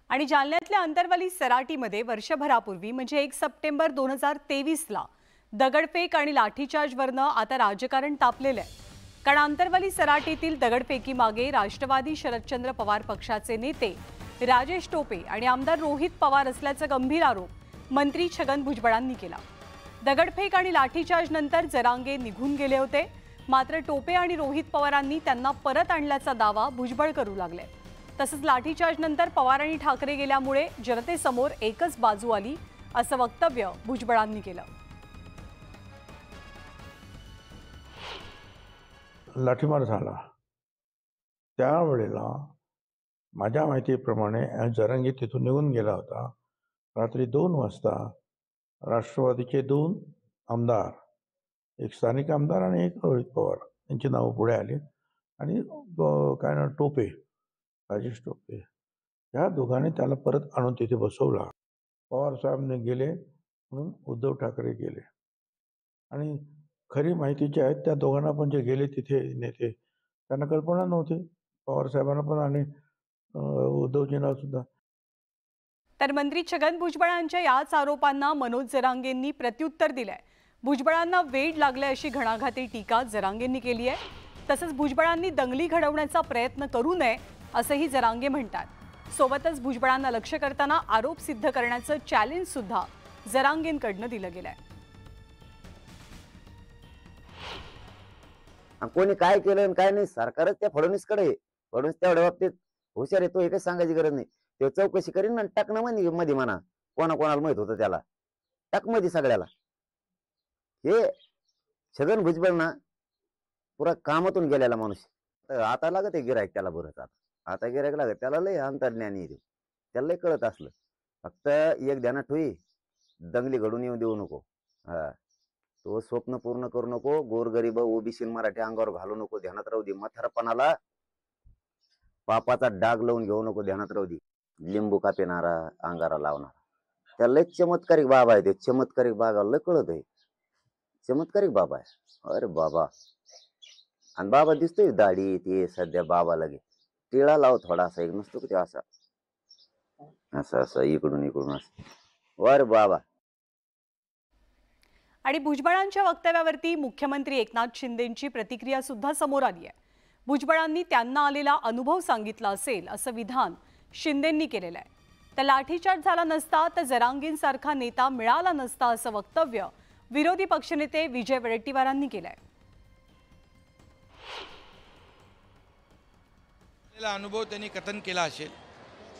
आणि जालन्यातल्या अंतरवली सराटीमध्ये वर्षभरापूर्वी म्हणजे 1 सप्टेंबर 2023ला दगडफेक आणि लाठीचार्जवरनं आता राजकारण तापलेलं आहे. कारण अंतरवली सराटीतील दगडफेकी मागे राष्ट्रवादी शरदचंद्र पवार पक्षाचे नेते राजेश टोपे आणि आमदार रोहित पवार असल्याचा गंभीर आरोप मंत्री छगन भुजबळांनी केला. दगडफेक आणि लाठीचार्ज नंतर जरांगे निघून गेले होते, मात्र टोपे आणि रोहित पवारांनी त्यांना परत आणल्याचा दावा भुजबळ करू लागले. तसंच लाठीचार्ज नंतर पवार आणि ठाकरे गेल्यामुळे जनतेसमोर एकच बाजू आली असं वक्तव्य भुजबळांनी केलं. लाठीमार झाला त्यावेळेला माझ्या माहितीप्रमाणे जरांगे तिथून निघून गेला होता. रात्री 2 वाजता राष्ट्रवादीचे 2 आमदार, एक स्थानिक आमदार आणि एक रोहित पवार यांची नावं पुढे आली आणि काय ना टोपे, राजेश टोपे, ह्या दोघांनी त्याला परत आणून तिथे बसवला. पवार साहेबांनी गेले म्हणून उद्धव ठाकरे गेले आणि खरी माहितीची आहेत त्या दोघांना पण जे गेले तिथे नेते त्यांना कल्पना नव्हती, पवार साहेबांना पण आणि उद्धवजींना सुद्धा. तर मंत्री छगन भुजबळांच्या याच आरोपांना मनोज जरांगेंनी प्रत्युत्तर दिलंय. भुजबळांना वेड लागले अशी घणाघाती टीका जरांगेंनी केली आहे. तसंच भुजबळांनी दंगली घडवण्याचा प्रयत्न करू नये असंही जरांगे म्हणतात. सोबतच भुजबळांना लक्ष्य करताना आरोप सिद्ध करण्याचं चॅलेंज सुद्धा जरांगेंकडनं दिलं गेलंय. कोणी काय केलं आणि काय नाही सरकारच त्या फडणवीसकडे आहे. फडणवीस तेवढ्या बाबतीत हुशार येतो, हे काही सांगायची गरज नाही. ते चौकशी करीन ना, टाकणं मध्ये म्हणा कोणाला माहित होतं त्याला, टाक मध्ये सगळ्याला. हे छगन भुजबळ ना पुरा कामातून गेलेला माणूस. आता लागत आहे गिरायक त्याला, बरंच आता गिरायक लागत त्याला, लय अंतर्ज्ञानी आहे त्याला, लय कळत असलं. फक्त एक ध्यानात ठेवी, दंगली घडून येऊ देऊ नको. हा, तो स्वप्न पूर्ण करू नको. गोरगरीब ओबीसी मराठी अंगावर घालू नको, ध्यानात राहू दे. म्हातारपणाला पापाचा डाग लावून घेऊ नको, ध्यानात राहू दे. लिंबू का पिणारा अंगारा लावणारा, त्याला लय चमत्कारिक बाबा आहे. ते चमत्कारिक बाबाला लय कळत आहे, चमत्कारिक बाबा आहे. अरे बाबा, आणि बाबा दिसतोय दाढी ते सध्या बाबा लगे टिळा लाव थोडासा, एक नसतो ते असा असं असं इकडून असं. अरे बाबा. आणि भुजबळांच्या वक्तव्यावरती मुख्यमंत्री एकनाथ शिंदेंची प्रतिक्रिया सुद्धा समोर आली आहे. भुजबळांनी त्यांना आलेला अनुभव सांगितला असेल असं विधान शिंदेंनी केलेलं आहे. तर लाठीचार्ज झाला नसता तर जरांगेंसारखा नेता मिळाला नसता असं वक्तव्य विरोधी पक्षनेते विजय वडेट्टीवारांनी केलंय. अनुभव त्यांनी कथन केला असेल.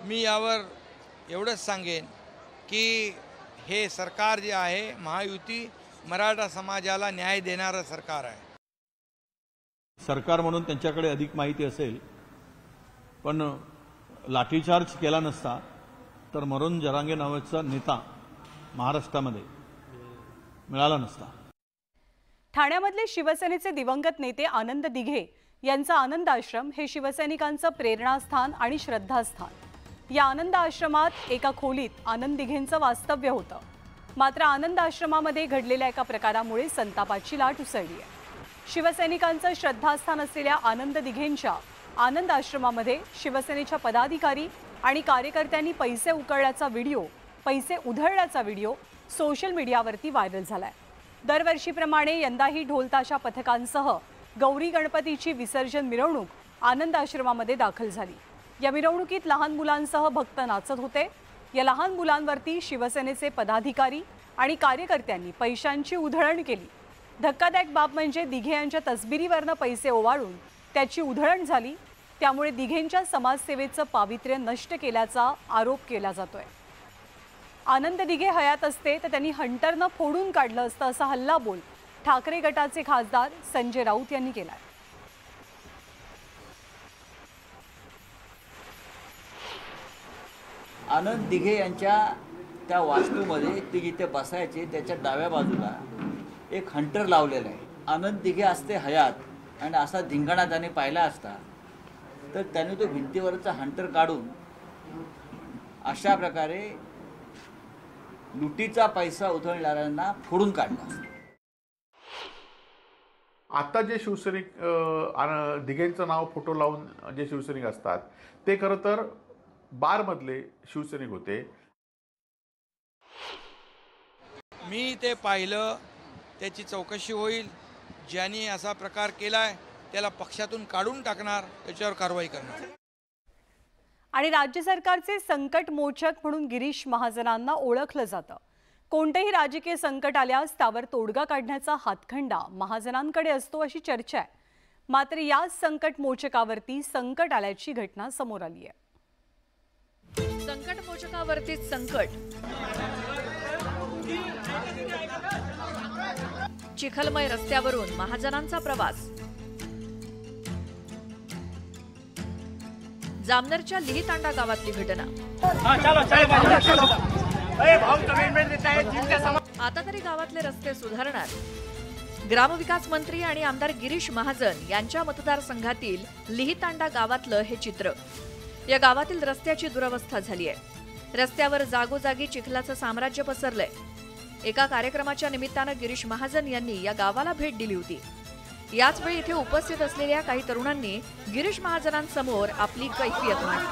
मी यावर एवढंच सांगेन की हे सरकार जे आहे महायुती मराठा समाजाला न्याय देणारं सरकार आहे. सरकार म्हणून त्यांच्याकडे अधिक माहिती असेल, पण लाठीचार्ज केला नसता तर मनोज जरांगे नावाचा नेता महाराष्ट्रामध्ये मिळाला नसता. ठाण्यामधले शिवसेनेचे दिवंगत नेते आनंद दिघे यांचं आनंद आश्रम हे शिवसैनिकांचं प्रेरणास्थान आणि श्रद्धास्थान. या आनंद आश्रमात एका खोलीत आनंद दिघेंचं वास्तव्य होतं. मात्र आनंद आश्रमामध्ये घडलेल्या एका प्रकारामुळे संतापाची लाट उसळली आहे. शिवसैनिकांचं श्रद्धास्थान असलेल्या आनंद दिघेंच्या आनंद आश्रमामध्ये शिवसेनेच्या पदाधिकारी आणि कार्यकर्त्यांनी पैसे उधळल्याचा व्हिडिओ सोशल मीडियावरती व्हायरल झालाय. दरवर्षीप्रमाणे यंदाही ढोलताशा पथकांसह गौरी गणपतीची विसर्जन मिरवणूक आनंद आश्रमामध्ये दाखल झाली. या मिरवणुकीत लहान मुलांसह भक्त नाचत होते. या लहान मुलांवरती शिवसेनेचे पदाधिकारी आणि कार्यकर्त्यांनी पैशांची उधळण केली. धक्कादायक बाब म्हणजे दिघे यांच्या तसबिरीवरनं पैसे ओवाळून त्याची उधळण झाली. त्यामुळे दिघेंच्या समाजसेवेचं पावित्र्य नष्ट केल्याचा आरोप केला जातोय. आनंद दिघे हयात असते तर त्यांनी हंटरनं फोडून काढलं असतं असा हल्लाबोल ठाकरे गटाचे खासदार संजय राऊत यांनी केलाय. आनंद दिघे यांच्या त्या वास्तूमध्ये ते जिथे बसायचे त्याच्या डाव्या बाजूला एक हंटर लावलेला आहे. आनंद दिघे असते हयात आणि असा धिंगाणा त्याने पाहिला असता तर त्याने तो भिंतीवरचा हंटर काढून अशा प्रकारे लुटीचा पैसा उधळणाऱ्यांना फोडून काढला असता. आता जे शिवसैनिक दिघेंचं नाव फोटो लावून जे शिवसैनिक असतात ते खरं तर बारमधले शिवसैनिक होते. मी ते पाहिलं, त्याची चौकशी होईल. ज्यांनी असा प्रकार केलाय त्याला पक्षातून काढून टाकणार, त्याच्यावर कारवाई करणार. आणि राज्य सरकारचे संकट मोचक म्हणून गिरीश महाजनांना ओळखलं जातं. कोणतेही राजकीय संकट आल्यास त्यावर तोडगा काढण्याचा हातखंडा महाजनांकडे असतो अशी चर्चा आहे. मात्र या संकट मोचकावरती संकट आल्याची घटना समोर आली आहे. संकट मोचकावरतीच संकट. चिखलमय रस्त्यावरून महाजनांचा प्रवास. जामनेरच्या लिहितांडा गावातली घटना. आता तरी गावातले रस्ते सुधारणार. ग्रामविकास मंत्री आणि आमदार गिरीश महाजन यांच्या मतदारसंघातील लिहितांडा गावातलं हे चित्र. या गावातील रस्त्याची दुरवस्था झाली आहे. रस्त्यावर जागोजागी चिखलाचं साम्राज्य पसरलंय. एका कार्यक्रमाच्या निमित्तानं गिरीश महाजन यांनी या गावाला भेट दिली होती. याच वेळी इथे उपस्थित असलेल्या काही तरुणांनी गिरीश महाजनांसमोर आपली कैफियत मांडली.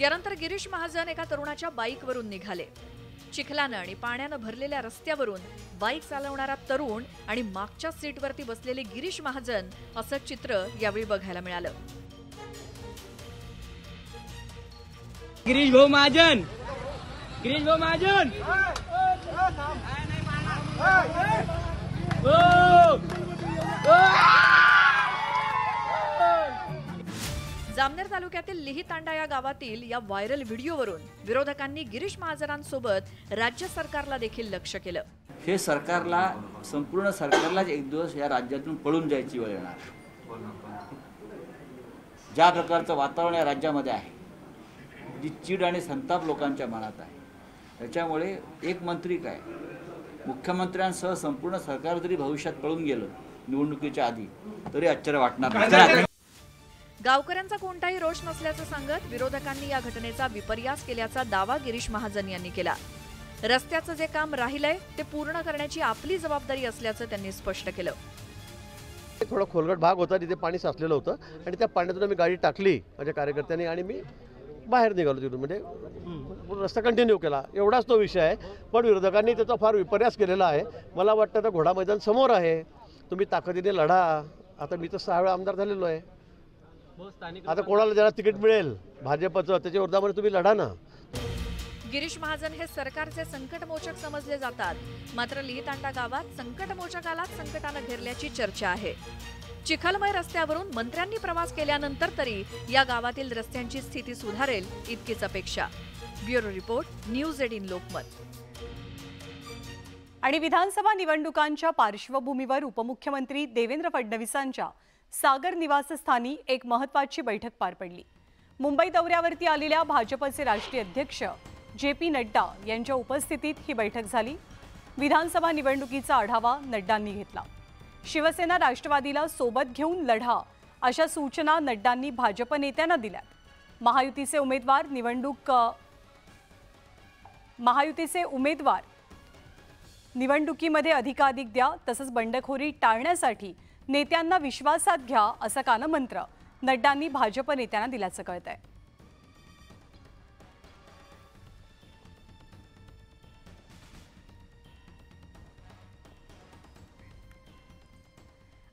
यानंतर गिरीश महाजन एका तरुणाच्या बाईकवरून निघाले. चिखलानं आणि पाण्यानं भरलेल्या रस्त्यावरून बाईक चालवणारा तरुण आणि मागच्या सीटवरती बसलेले गिरीश महाजन असं चित्र यावेळी बघायला मिळालं. गिरीश भाऊ महाजन, गिरीश भाऊ महाजन. जामनेर तालुक्यातील लिहितांडा या गावातील या व्हायरल व्हिडिओवरून विरोधकांनी गिरीश महाजनांसोबत राज्य सरकारला देखील लक्ष केलं. हे सरकारला, संपूर्ण सरकारलाच एक दिवस या राज्यातून पळून जायची वेळ येणार. ज्या प्रकारचं वातावरण या राज्यामध्ये आहे, जी चीड आणि संताप लोकांच्या मनात आहे, त्याच्यामुळे एक मंत्री काय, मुख्यमंत्र्यांसह संपूर्ण सरकार जरी भविष्यात पळून गेलं निवडणुकीच्या आधी, तरी आश्चर्य वाटणार नाही. गावकऱ्यांचा कोणताही रोष नसल्याचं सांगत विरोधकांनी या घटनेचा विपर्यास केल्याचा दावा गिरीश महाजन यांनी केला. रस्त्याचं जे काम राहिलंय ते पूर्ण करण्याची आपली जबाबदारी असल्याचं त्यांनी स्पष्ट केलं. थोडा खोलगट भाग होता, तिथे पाणी साचलेलं होतं आणि त्या पाण्यातून आम्ही गाडी टाकली माझ्या कार्यकर्त्यांनी आणि मी बाहेर निघालो तिथून. म्हणजे रस्ता कंटिन्यू केला, एवढाच तो विषय आहे. पण विरोधकांनी त्याचा फार विपर्यास केलेला आहे. मला वाटतं तर घोडा मैदान समोर आहे, तुम्ही ताकदीने लढा. आता मी तर 6 वेळा आमदार झालेलो आहे. आता कोणाला ज्याला तिकीट मिळेल भाजपचं त्याच्या विरोधामध्ये तुम्ही लढा ना. गिरीश महाजन हे सरकारचे संकटमोचक समजले जातात. मात्र लिहितांडा गावात संकटमोचकालाच संकटानं घेरल्याची चर्चा आहे. चिखलमय रस्त्यावरून मंत्र्यांनी प्रवास केल्यानंतर तरी या गावातील रस्त्यांची स्थिती सुधारेल इतकीच अपेक्षा. Bureau report, news 18 Lokmat. आणि विधानसभा निवडणुकांच्या पार्श्वभूमीवर उपमुख्यमंत्री देवेंद्र फडणवीसांच्या सागर निवासस्थानी एक महत्त्वाची बैठक पार पडली. मुंबई दौऱ्यावरती आलेल्या भाजपचे राष्ट्रीय अध्यक्ष JP नड्डा यांच्या उपस्थितीत ही बैठक झाली. विधानसभा निवडणुकीचा आढावा नड्डांनी घेतला. शिवसेना राष्ट्रवादीला सोबत घेऊन लढा अशा सूचना नड्डांनी भाजप नेत्यांना दिल्यात. महायुतीचे उमेदवार निवडणुकीमध्ये अधिकाधिक द्या, तसंच बंडखोरी टाळण्यासाठी नेत्यांना विश्वासात घ्या असा कानमंत्र नड्डांनी भाजप नेत्यांना दिल्याचं कळतंय.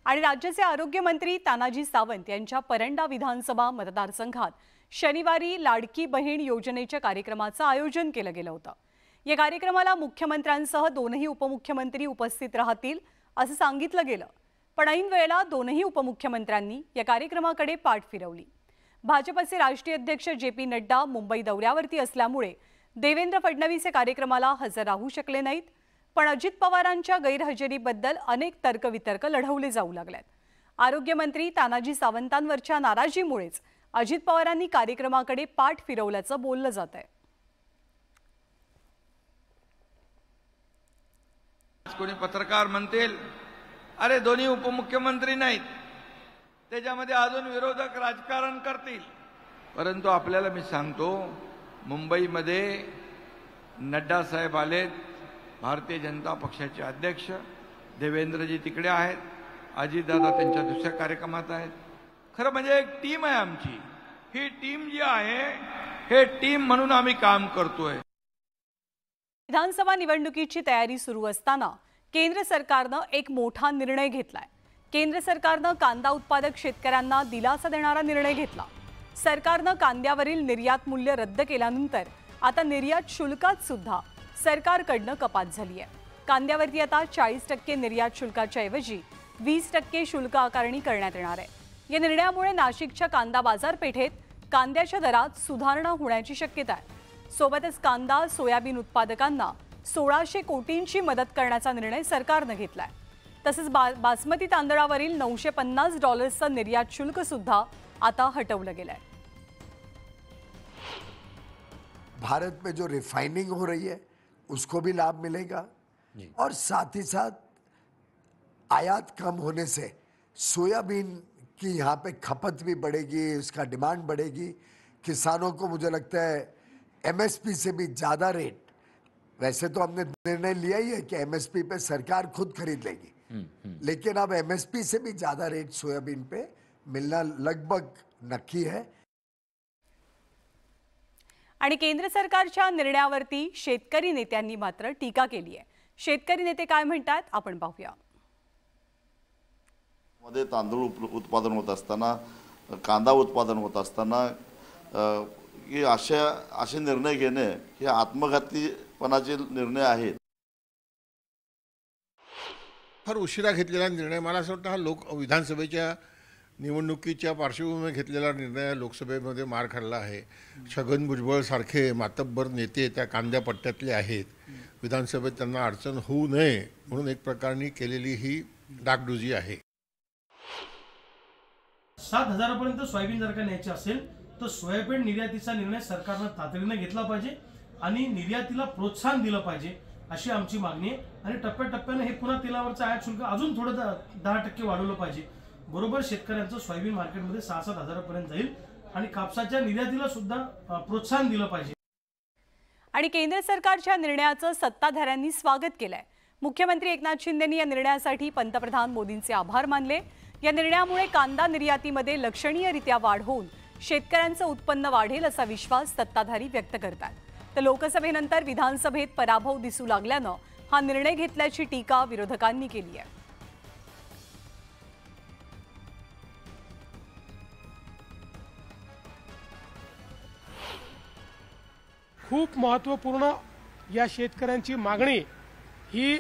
आणि राज्याचे आरोग्य मंत्री तानाजी सावंत यांच्या परंडा विधानसभा मतदारसंघात शनिवारी लाडकी बहीण योजनेच्या कार्यक्रमाचं आयोजन केलं गेलं होतं. या कार्यक्रमाला मुख्यमंत्र्यांसह दोनही उपमुख्यमंत्री उपस्थित राहतील असं सांगितलं गेलं. पण ऐन वेळेला दोनही उपमुख्यमंत्र्यांनी या कार्यक्रमाकडे पाठ फिरवली. भाजपचे राष्ट्रीय अध्यक्ष JP नड्डा मुंबई दौऱ्यावरती असल्यामुळे देवेंद्र फडणवीस या कार्यक्रमाला हजर राहू शकले नाहीत. पण अजित पवारांच्या गैरहजेरीबद्दल अनेक तर्कवितर्क लढवले जाऊ लागलेत. आरोग्यमंत्री तानाजी सावंतांवरच्या नाराजीमुळेच अजित पवारांनी कार्यक्रमाकडे पाठ फिरवल्याचं बोललं जात आहे. कोणी पत्रकार म्हणतील अरे दोन्ही उपमुख्यमंत्री नाहीत, त्याच्यामध्ये अजून विरोधक राजकारण करतील. परंतु आपल्याला मी सांगतो, मुंबईमध्ये नड्डा साहेब आलेत, भारतीय जनता पक्षाचे अध्यक्ष देवेंद्रजी तिकडे आहेत, अजितदादा त्यांच्या दुसऱ्या कार्यक्रमात आहेत. खरं म्हणजे एक टीम आहे आमची. ही टीम जी आहे हे टीम म्हणून आम्ही काम करतोय. विधानसभा निवडणुकीची तयारी सुरू असताना केंद्र सरकारनं एक मोठा निर्णय घेतलाय. केंद्र सरकारनं कांदा उत्पादक शेतकऱ्यांना दिलासा देणारा निर्णय घेतला. सरकारनं कांद्यावरील निर्यात मूल्य रद्द केल्यानंतर आता निर्यात शुल्कात सुद्धा सरकारकडनं कपात झाली आहे. कांद्यावरती आता 40% निर्यात शुल्काच्या ऐवजी 20% शुल्क आकारणी करण्यात येणार आहे. या निर्णयामुळे नाशिकच्या कांदा बाजारपेठेत कांद्याच्या दरात सुधारणा होण्याची शक्यता आहे. सोबतच कांदा सोयाबीन उत्पादकांना 1600 कोटींची मदत करण्याचा निर्णय सरकारनं घेतलाय. तसंच बासमती तांदळावरील $950चं निर्यात शुल्क सुद्धा आता हटवलं गेलंय. भारत में जो रिफाइनिंग हो रही है उसको भी लाभ मिलेगा और साथ ही साथ आयात कम होने से सोयाबीन की यहाँ पे खपत भी बढ़ेगी, उसका डिमांड बढ़ेगी. किसानों को मुझे लगता है एमएसपी से भी ज़्यादा रेट, वैसे तो हमने निर्णय लिया ही है कि एमएसपी पे सरकार खुद खरीद लेगी, लेकिन अब एमएसपी से भी ज़्यादा रेट सोयाबीन पे मिलना लगभग नक्की है. आणि केंद्र सरकारच्या निर्णयावरती शेतकरी नेत्यांनी मात्र टीका केली आहे. शेतकरी नेते काय म्हणतात आपण पाहूया. मध्ये तांदूळ उत्पादन होत असताना, कांदा उत्पादन होत असताना की असे निर्णय घेणे हे आत्मघातीपणाचे निर्णय आहेत. फार उशिरा घेतलेला निर्णय. मला असं वाटतं हा विधानसभेच्या निवडणुकीच्या पार्श्वभूमीवर घेतलेला निर्णय लोकसभेमध्ये मार खाल्ला आहे. छगन भुजबळ सारखे मातब्बर नेते त्या कांद्या पट्ट्यातले आहेत. विधानसभेत त्यांना अडचण होऊ नये म्हणून एक प्रकारनी केलेली ही डागडुजी आहे. 7,000 पर्यंत सोयाबीन जर का न्यायचे असेल तर सोयाबीन निर्यातीचा निर्णय सरकारनं तातडीने घेतला पाहिजे आणि निर्यातीला प्रोत्साहन दिलं पाहिजे अशी आमची मागणी आहे. आणि टप्प्याटप्प्याने हे पुन्हा तेलावरचं आयात शुल्क अजून थोडं 10% वाढवलं पाहिजे. बरोबर शेतकऱ्यांचं सोयाबीन मार्केटमध्ये 6-7 हजारापर्यंत जाईल आणि कापसाच्या निर्यातीला सुद्धा प्रोत्साहन दिलं पाहिजे. आणि केंद्र सरकारच्या निर्णयाचं सत्ताधाऱ्यांनी स्वागत केलंय. मुख्यमंत्री एकनाथ शिंदेंनी या निर्णयासाठी पंतप्रधान मोदींचे आभार मानले. या निर्णयामुळे कांदा निर्यातीमध्ये लक्षणीयरित्या वाढ होऊन शेतकऱ्यांचं उत्पन्न वाढेल असा विश्वास सत्ताधारी व्यक्त करतात. तर लोकसभेनंतर विधानसभेत पराभव दिसू लागल्यानं हा निर्णय घेतल्याची टीका विरोधकांनी केली आहे. खूप महत्त्वपूर्ण या शेतकऱ्यांची मागणी ही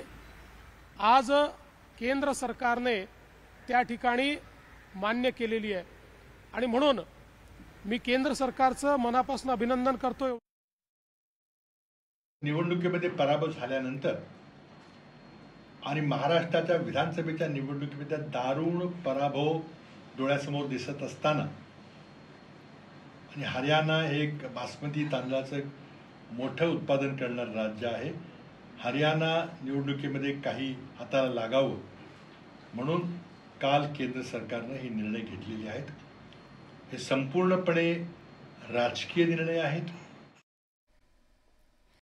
आज केंद्र सरकारने त्या ठिकाणी मान्य केलेली आहे आणि म्हणून मी केंद्र सरकारचं मनापासून अभिनंदन करतोय. निवडणुकीमध्ये पराभव झाल्यानंतर आणि महाराष्ट्राच्या विधानसभेच्या निवडणुकीमध्ये दारुण पराभव डोळ्यासमोर दिसत असताना आणि हरियाणा हे एक बासमती तांदळाचं मोठं उत्पादन करणारं राज्य आहे. हरियाणा निवडणुकीमध्ये काही हाताला लागावं म्हणून काल केंद्र सरकारनं हे निर्णय घेतलेले आहेत. हे संपूर्णपणे राजकीय निर्णय आहेत.